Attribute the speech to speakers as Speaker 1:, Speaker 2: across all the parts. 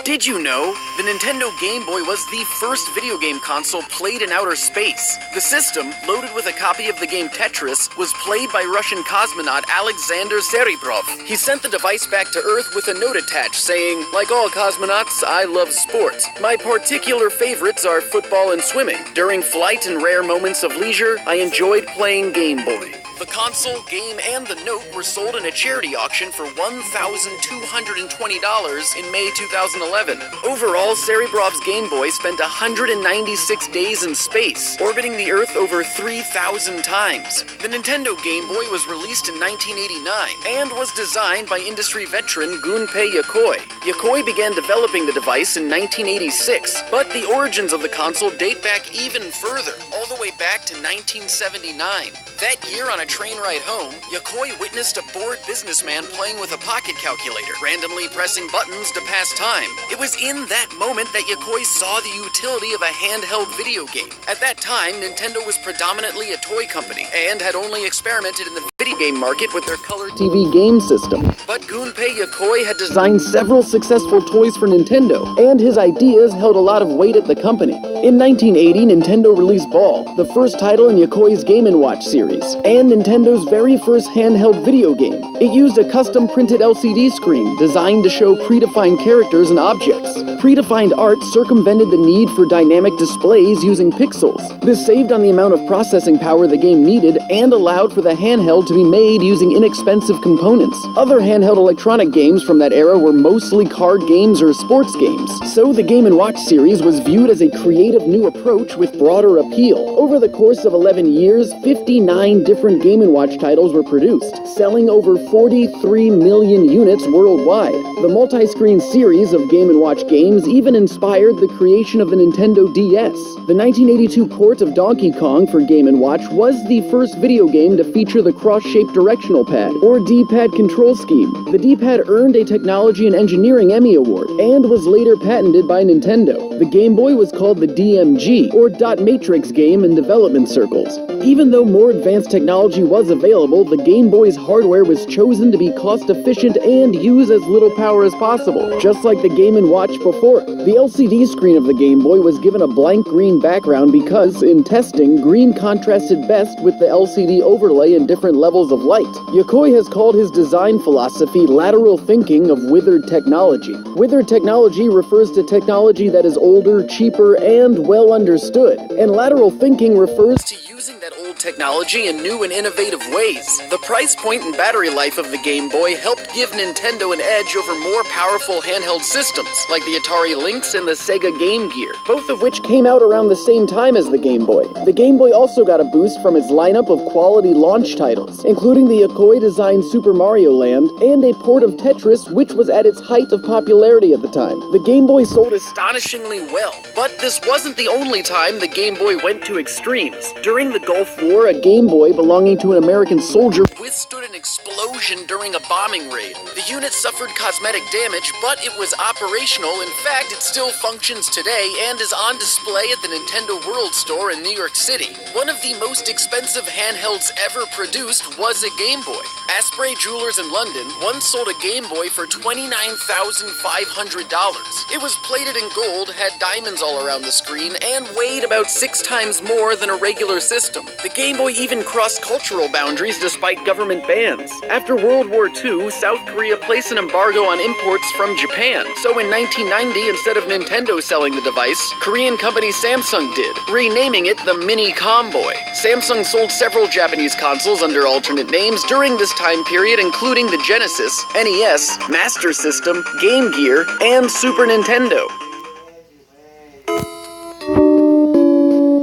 Speaker 1: Did you know? The Nintendo Game Boy was the first video game console played in outer space. The system, loaded with a copy of the game Tetris, was played by Russian cosmonaut Alexander Serebrov. He sent the device back to Earth with a note attached saying, "Like all cosmonauts, I love sport. My particular favorites are football and swimming. During flight and rare moments of leisure, I enjoyed playing Game Boy." The console, game, and the note were sold in a charity auction for $1,220 in May 2011. Overall, Serebrov's Game Boy spent 196 days in space, orbiting the Earth over 3,000 times. The Nintendo Game Boy was released in 1989 and was designed by industry veteran Gunpei Yokoi. Yokoi began developing the device in 1986, but the origins of the console date back even further, all the way back to 1979. That year, on a train ride home, Yokoi witnessed a bored businessman playing with a pocket calculator, randomly pressing buttons to pass time. It was in that moment that Yokoi saw the utility of a handheld video game. At that time, Nintendo was predominantly a toy company and had only experimented in the video game market with their color TV game system. But Gunpei Yokoi had designed several successful toys for Nintendo, and his ideas held a lot of weight at the company. In 1980, Nintendo released Ball, the first title in Yokoi's Game & Watch series, and Nintendo's very first handheld video game. It used a custom printed LCD screen designed to show predefined characters and objects. Predefined art circumvented the need for dynamic displays using pixels. This saved on the amount of processing power the game needed and allowed for the handheld to be made using inexpensive components. Other handheld electronic games from that era were mostly card games or sports games, so the Game & Watch series was viewed as a creative new approach with broader appeal. Over the course of 11 years, 59 different Game & Watch titles were produced, selling over 43 million units worldwide. The multi-screen series of Game & Watch games even inspired the creation of the Nintendo DS. The 1982 port of Donkey Kong for Game & Watch was the first video game to feature the cross-shaped directional pad, or D-pad control scheme. The D-pad earned a Technology and Engineering Emmy Award, and was later patented by Nintendo. The Game Boy was called the DMG, or Dot Matrix game in development circles. Even though more advanced technology was available, the Game Boy's hardware was chosen to be cost-efficient and use as little power as possible, just like the Game & Watch before. The LCD screen of the Game Boy was given a blank green background because, in testing, green contrasted best with the LCD overlay in different levels of light. Yokoi has called his design philosophy lateral thinking of withered technology. Withered technology refers to technology that is older, cheaper, and well understood, and lateral thinking refers to using that old technology in new and innovative ways. The price point and battery life of the Game Boy helped give Nintendo an edge over more powerful handheld systems, like the Atari Lynx and the Sega Game Gear, both of which came out around the same time as the Game Boy. The Game Boy also got a boost from its lineup of quality launch titles, including the Yokoi-designed Super Mario Land and a port of Tetris, which was at its height of popularity at the time. The Game Boy sold astonishingly well, but this wasn't the only time the Game Boy went to extremes. During the Gulf War, a Game Boy belonging to an American soldier withstood an explosion during a bombing raid. The unit suffered cosmetic damage, but it was operational. In fact, it still functions today and is on display at the Nintendo World Store in New York City. One of the most expensive handhelds ever produced was a Game Boy. Asprey Jewelers in London once sold a Game Boy for $29,500. It was plated in gold, had diamonds all around the screen, and weighed about 6 times more than a regular system. The Game Boy even crossed cultural boundaries despite government bans. After World War II, South Korea placed an embargo on imports from Japan. So in 1990, instead of Nintendo selling the device, Korean company Samsung did, renaming it the Mini Comboy. Samsung sold several Japanese consoles under alternate names during this time period, including the Genesis, NES, Master System, Game Gear, and Super Nintendo.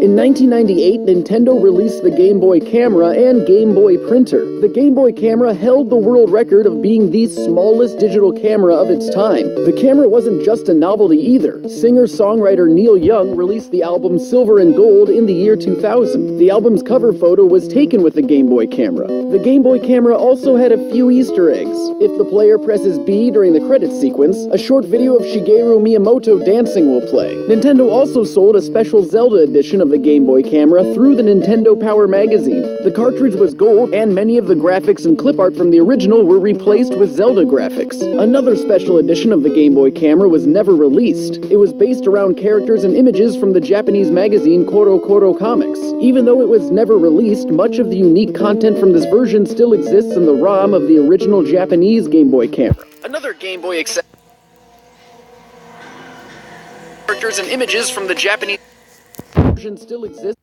Speaker 1: In 1998, Nintendo released the Game Boy camera and Game Boy printer. The Game Boy camera held the world record of being the smallest digital camera of its time. The camera wasn't just a novelty either. Singer-songwriter Neil Young released the album Silver and Gold in the year 2000. The album's cover photo was taken with the Game Boy camera. The Game Boy camera also had a few Easter eggs. If the player presses B during the credits sequence, a short video of Shigeru Miyamoto dancing will play. Nintendo also sold a special Zelda edition of the Game Boy camera through the Nintendo Power magazine. The cartridge was gold, and many of the graphics and clip art from the original were replaced with Zelda graphics. Another special edition of the Game Boy camera was never released. It was based around characters and images from the Japanese magazine Koro Koro Comics. Even though it was never released, much of the unique content from this version still exists in the ROM of the original Japanese Game Boy camera. Another Game Boy characters and images from the Japanese version still exist.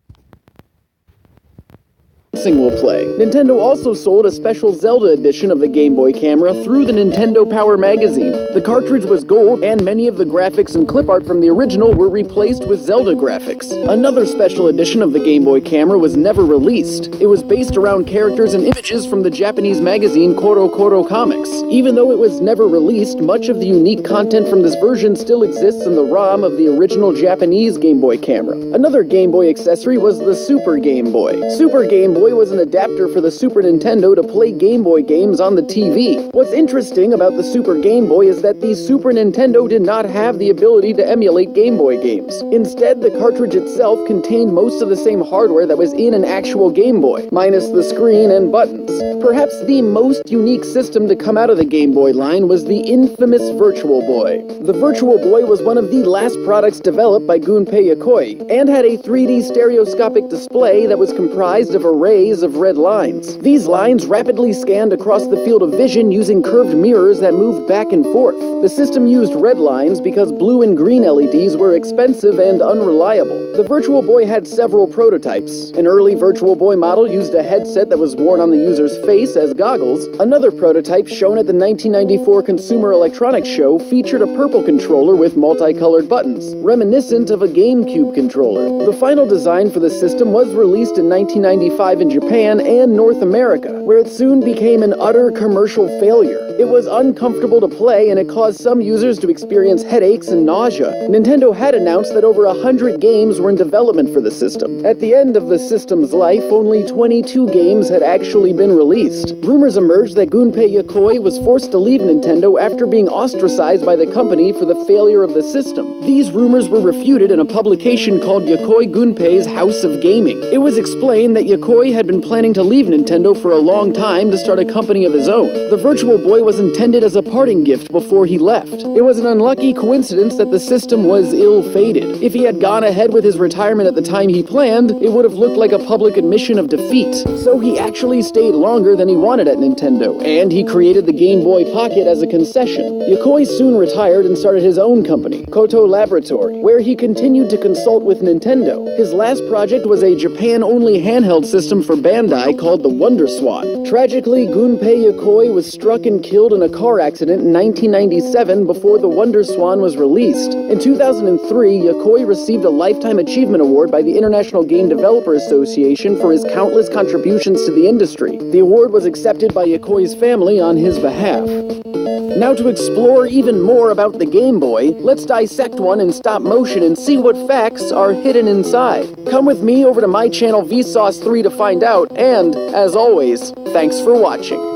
Speaker 1: Will play. Nintendo also sold a special Zelda edition of the Game Boy camera through the Nintendo Power magazine. The cartridge was gold, and many of the graphics and clip art from the original were replaced with Zelda graphics. Another special edition of the Game Boy camera was never released. It was based around characters and images from the Japanese magazine Koro Koro Comics. Even though it was never released, much of the unique content from this version still exists in the ROM of the original Japanese Game Boy camera. Another Game Boy accessory was the Super Game Boy. Super Game Boy was an adapter for the Super Nintendo to play Game Boy games on the TV. What's interesting about the Super Game Boy is that the Super Nintendo did not have the ability to emulate Game Boy games. Instead, the cartridge itself contained most of the same hardware that was in an actual Game Boy, minus the screen and buttons. Perhaps the most unique system to come out of the Game Boy line was the infamous Virtual Boy. The Virtual Boy was one of the last products developed by Gunpei Yokoi, and had a 3D stereoscopic display that was comprised of arrays of red lines. These lines rapidly scanned across the field of vision using curved mirrors that moved back and forth. The system used red lines because blue and green LEDs were expensive and unreliable. The Virtual Boy had several prototypes. An early Virtual Boy model used a headset that was worn on the user's face as goggles. Another prototype, shown at the 1994 Consumer Electronics Show, featured a purple controller with multicolored buttons, reminiscent of a GameCube controller. The final design for the system was released in 1995 in Japan and North America, where it soon became an utter commercial failure. It was uncomfortable to play, and it caused some users to experience headaches and nausea. Nintendo had announced that over 100 games were in development for the system. At the end of the system's life, only 22 games had actually been released. Rumors emerged that Gunpei Yokoi was forced to leave Nintendo after being ostracized by the company for the failure of the system. These rumors were refuted in a publication called Yokoi Gunpei's House of Gaming. It was explained that Yokoi had been planning to leave Nintendo for a long time to start a company of his own. The Virtual Boy was intended as a parting gift before he left. It was an unlucky coincidence that the system was ill-fated. If he had gone ahead with his retirement at the time he planned, it would have looked like a public admission of defeat. So he actually stayed longer than he wanted at Nintendo, and he created the Game Boy Pocket as a concession. Yokoi soon retired and started his own company, Koto Laboratory, where he continued to consult with Nintendo. His last project was a Japan-only handheld system for Bandai called the Wonder Swan. Tragically, Gunpei Yokoi was struck and killed in a car accident in 1997 before the Wonder Swan was released. In 2003, Yokoi received a Lifetime Achievement Award by the International Game Developer Association for his countless contributions to the industry. The award was accepted by Yokoi's family on his behalf. Now, to explore even more about the Game Boy, let's dissect one in stop motion and see what facts are hidden inside. Come with me over to my channel Vsauce3 to find out, and, as always, thanks for watching.